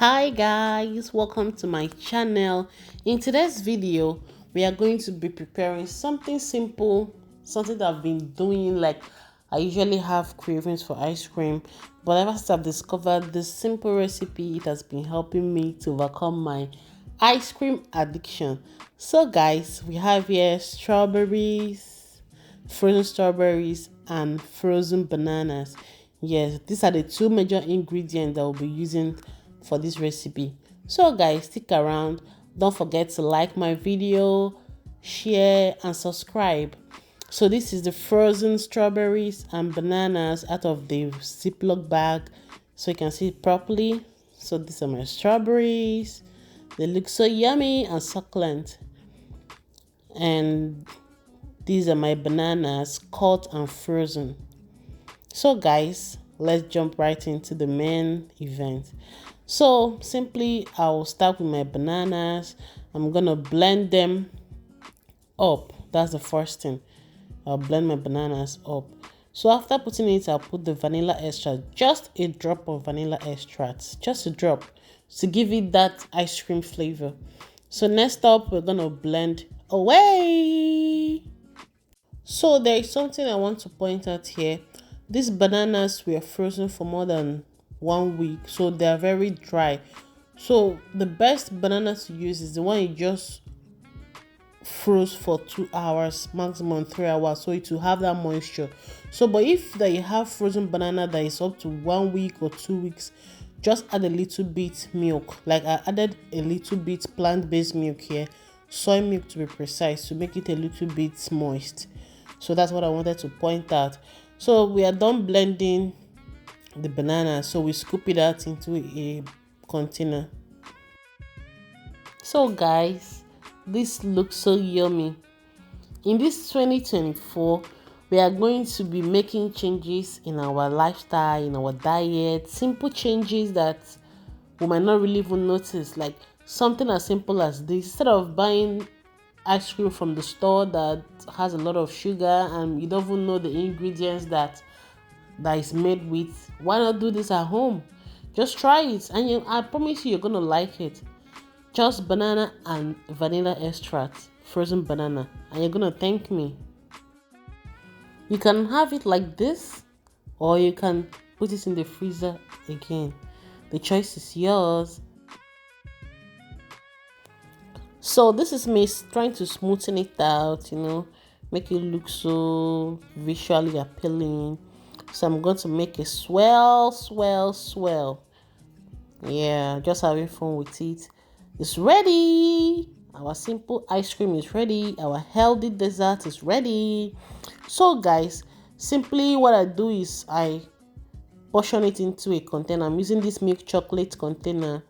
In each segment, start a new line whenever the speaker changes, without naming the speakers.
Hi guys, welcome to my channel. In today's video we are going to be preparing something simple, something that I've been doing. Like, I usually have cravings for ice cream, but ever since I've discovered this simple recipe, it has been helping me to overcome my ice cream addiction. So guys, we have here strawberries, frozen strawberries and frozen bananas. Yes, these are the two major ingredients that we'll be using for this recipe. So guys, stick around. Don't forget to like my video, share and subscribe. So this is the frozen strawberries and bananas out of the Ziploc bag, so you can see it properly. So these are my strawberries. They look so yummy and succulent. And these are my bananas, cut and frozen. So guys, let's jump right into the main event. So simply, I'll start with my bananas. I'm gonna blend them up. That's the first thing. I'll blend my bananas up. So after putting it, I'll put the vanilla extract, just a drop of vanilla extract, just a drop, to give it that ice cream flavor. So next up, we're gonna blend away. So there is something I want to point out here. These bananas were frozen for more than 1 week, so they are very dry. So the best banana to use is the one you just froze for 2 hours, maximum 3 hours, so it will have that moisture. So but if that you have frozen banana that is up to 1 week or 2 weeks, just add a little bit milk. Like, I added a little bit plant-based milk here, soy milk to be precise, to make it a little bit moist. So that's what I wanted to point out. So we are done blending the banana, so we scoop it out into a container. So guys, this looks so yummy. In this 2024, we are going to be making changes in our lifestyle, in our diet, simple changes that we might not really even notice. Like something as simple as this: instead of buying ice cream from the store that has a lot of sugar and you don't even know the ingredients that is made with, why not do this at home? Just try it, and I promise you're gonna like it. Just banana and vanilla extract, frozen banana, and you're gonna thank me. You can have it like this, or you can put it in the freezer again. The choice is yours. So this is me trying to smoothen it out, make it look so visually appealing. So I'm going to make a swell, swell, swell. Yeah, just having fun with it. It's ready. Our simple ice cream is ready. Our healthy dessert is ready. So guys, simply what I do is I portion it into a container. I'm using this milk chocolate container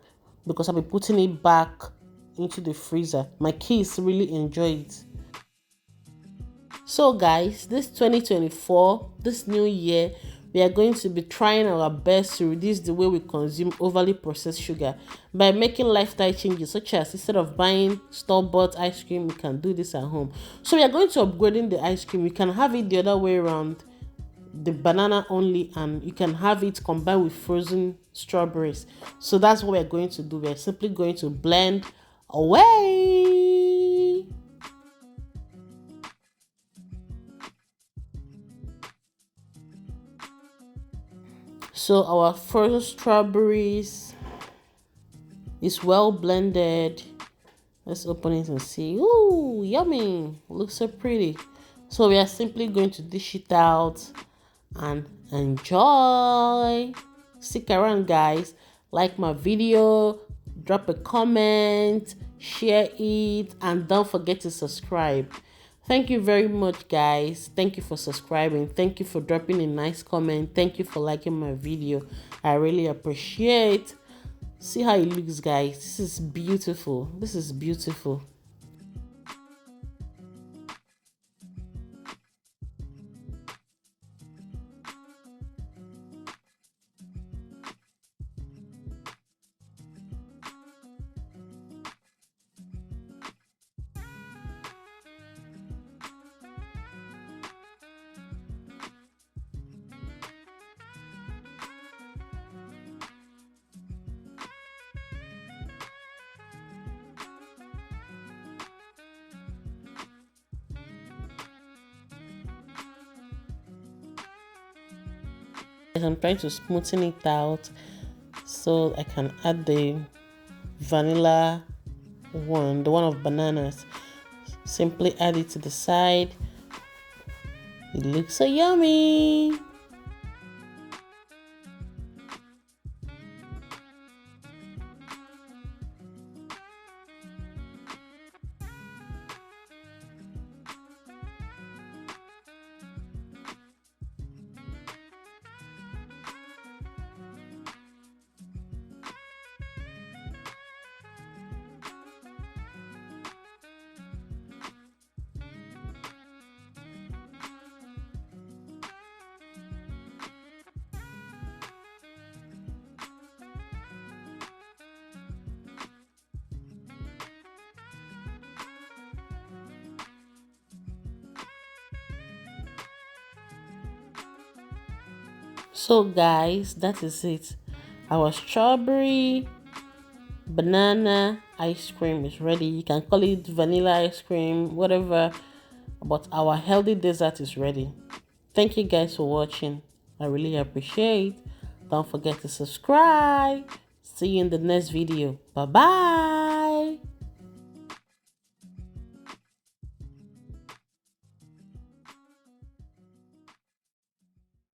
because I'll be putting it back into the freezer. My kids really enjoy it. So guys, this 2024, this new year, we are going to be trying our best to reduce the way we consume overly processed sugar by making lifestyle changes, such as instead of buying store-bought ice cream, we can do this at home. So we are going to upgrading the ice cream. We can have it the other way around, the banana only, and you can have it combined with frozen strawberries. So that's what we're going to do. We're simply going to blend away. So our frozen strawberries is well blended. Let's open it and see. Ooh, yummy. Looks so pretty. So we are simply going to dish it out and enjoy. Stick around guys. Like my video, drop a comment, share it, and don't forget to subscribe. Thank you very much guys. Thank you for subscribing. Thank you for dropping a nice comment. Thank you for liking my video. I really appreciate. See how it looks guys. This is beautiful. This is beautiful. I'm trying to smoothen it out so I can add the vanilla one, the one of bananas. Simply add it to the side. It looks so yummy. So guys, that is it. Our strawberry banana ice cream is ready. You can call it vanilla ice cream, whatever, but our healthy dessert is ready. Thank you guys for watching. I really appreciate. Don't forget to subscribe. See you in the next video. Bye bye.